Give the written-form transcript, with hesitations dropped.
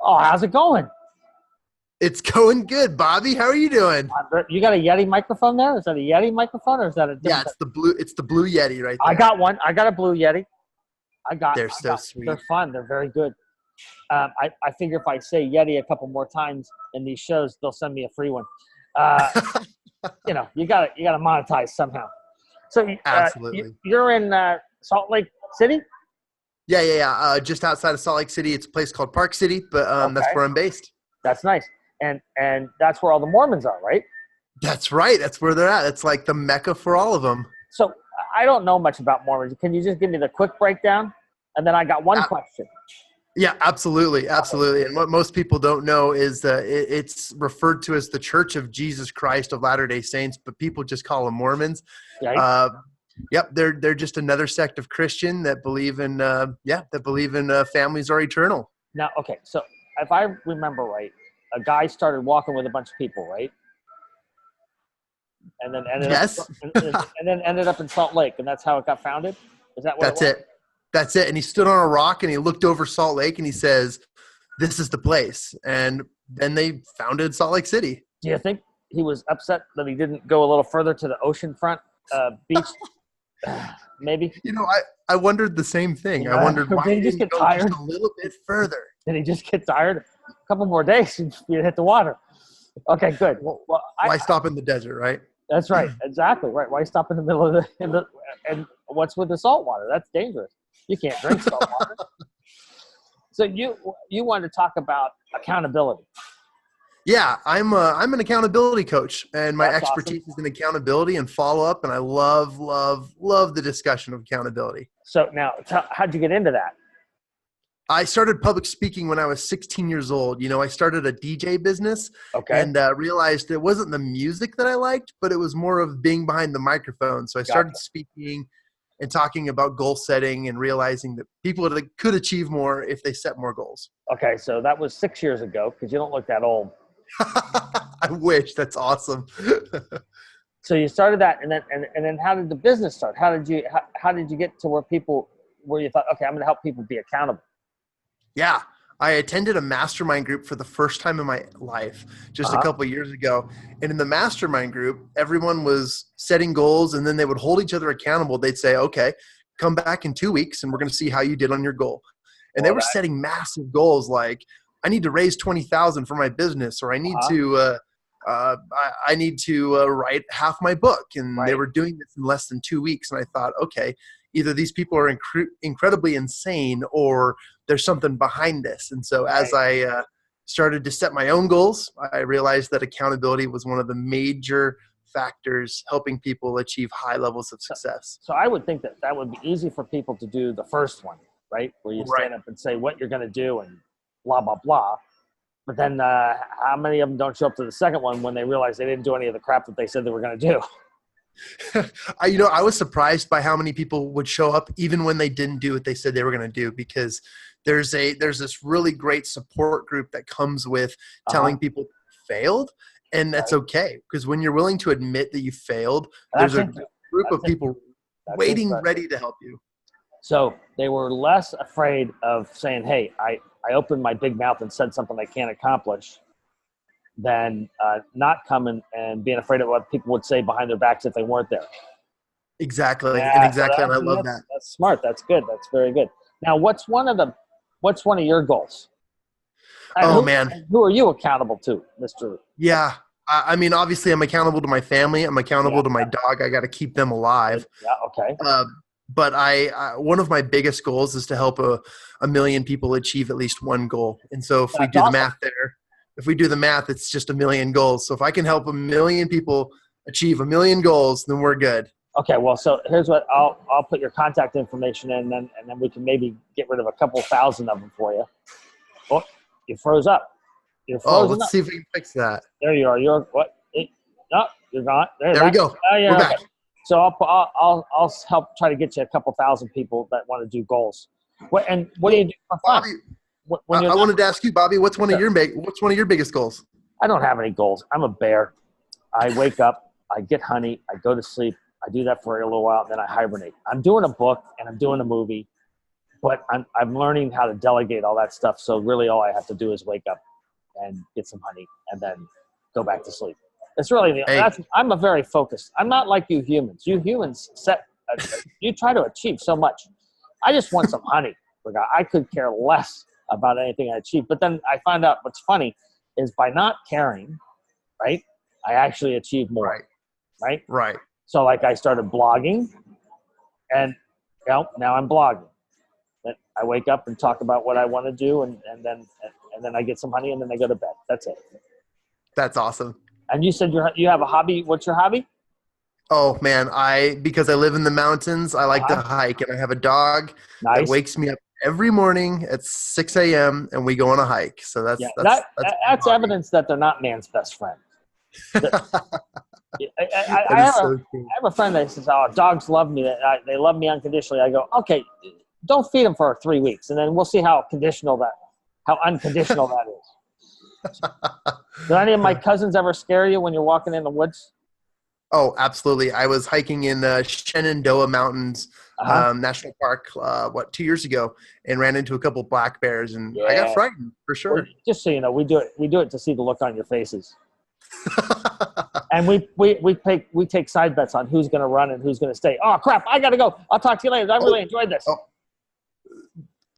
Oh, how's it going? It's going good, Bobby. How are you doing? You got a Yeti microphone there? Is that a Yeti microphone or is that a Yeah, different? it's the blue Yeti right there. I got one. I got a blue Yeti. They're so sweet. They're fun. They're very good. I figure if I say Yeti a couple more times in these shows, they'll send me a free one. You gotta monetize somehow. So Absolutely. you're in Salt Lake City? Yeah. Just outside of Salt Lake City, it's a place called Park City, but that's where I'm based. That's nice. And that's where all the Mormons are, right? That's right. That's where they're at. It's like the Mecca for all of them. So I don't know much about Mormons. Can you just give me the quick breakdown? And then I got one question. Yeah, absolutely. And what most people don't know is that it's referred to as the Church of Jesus Christ of Latter-day Saints, but people just call them Mormons. Right. Yep, they're just another sect of Christian that believe in families are eternal. Now, okay, so if I remember right, a guy started walking with a bunch of people, right? And then ended up in Salt Lake, and that's how it got founded. Is that what? That's it. And he stood on a rock and he looked over Salt Lake and he says, "This is the place." And then they founded Salt Lake City. Do you think he was upset that he didn't go a little further to the oceanfront beach? Maybe. I wondered the same thing. I wondered why he just didn't get go tired just a little bit further. Did he just get tired? A couple more days, you'd hit the water. Okay, good. Well, why stop in the desert, right? That's right. Exactly right. Why stop in the middle of and what's with the salt water? That's dangerous. You can't drink salt water. So you wanted to talk about accountability. Yeah, I'm an accountability coach, and my That's expertise awesome. is in accountability and follow up, and I love the discussion of accountability. So now, how'd you get into that? I started public speaking when I was 16 years old. I started a DJ business and realized it wasn't the music that I liked, but it was more of being behind the microphone. So I started speaking and talking about goal setting and realizing that people could achieve more if they set more goals. Okay, so that was 6 years ago because you don't look that old. I wish. That's awesome. So you started that, and then how did the business start? How did you get to where you thought, okay, I'm going to help people be accountable? Yeah, I attended a mastermind group for the first time in my life just a couple of years ago. And in the mastermind group, everyone was setting goals, and then they would hold each other accountable. They'd say, okay, come back in 2 weeks and we're going to see how you did on your goal. And they were setting massive goals like, I need to raise 20,000 for my business, or I need to write half my book. And they were doing this in less than 2 weeks. And I thought, okay, either these people are incredibly insane or there's something behind this. And so as I started to set my own goals, I realized that accountability was one of the major factors helping people achieve high levels of success. So I would think that would be easy for people to do the first one, right? Where you stand up and say what you're going to do and blah, blah, blah. But then how many of them don't show up to the second one when they realize they didn't do any of the crap that they said they were going to do? I was surprised by how many people would show up even when they didn't do what they said they were going to do, because there's this really great support group that comes with telling people you failed, and that's okay, because when you're willing to admit that you failed, there's a group of people waiting ready to help you. So they were less afraid of saying, hey, I opened my big mouth and said something I can't accomplish, than not coming and being afraid of what people would say behind their backs if they weren't there. Exactly. And I love that. That's smart. That's good. That's very good. Now, what's one of your goals? Man. Who are you accountable to, Mr.? Yeah. I mean, obviously I'm accountable to my family. I'm accountable to my dog. I got to keep them alive. Yeah. Okay. But one of my biggest goals is to help a million people achieve at least one goal. And so if we do the math there, it's just 1 million goals. So if I can help 1 million people achieve 1 million goals, then we're good. Okay. Well, so here's what I'll put your contact information in, and then we can maybe get rid of a couple thousand of them for you. Oh, you froze up. You're frozen. Let's see if we can fix that. There you are. You're what? No, you're gone. There we go. We're back. So I'll help try to get you a couple thousand people that want to do goals. What do you do for fun? Bobby, I wanted to ask you, Bobby, what's one of your biggest goals? I don't have any goals. I'm a bear. I wake up, I get honey, I go to sleep, I do that for a little while, and then I hibernate. I'm doing a book and I'm doing a movie, but I'm learning how to delegate all that stuff. So really all I have to do is wake up and get some honey and then go back to sleep. It's really, I'm a very focused. I'm not like you humans. You humans you try to achieve so much. I just want some honey. I could care less about anything I achieve. But then I find out what's funny is by not caring, right, I actually achieve more. Right. So like I started blogging and now I'm blogging. I wake up and talk about what I want to do and then I get some honey and then I go to bed. That's it. That's awesome. And you said you have a hobby. What's your hobby? Oh man, because I live in the mountains, I like to hike, and I have a dog that wakes me up every morning at 6 a.m. and we go on a hike. So that's evidence that they're not man's best friend. I have a friend that says, "Oh, dogs love me. They love me unconditionally." I go, "Okay, don't feed them for 3 weeks, and then we'll see how unconditional that is." Did any of my cousins ever scare you when you're walking in the woods? Oh, absolutely. I was hiking in Shenandoah Mountains National Park, 2 years ago, and ran into a couple black bears, and I got frightened for sure. Well, just so you know, we do it to see the look on your faces. And we take side bets on who's going to run and who's going to stay. Oh crap! I got to go. I'll talk to you later. I really enjoyed this. Oh,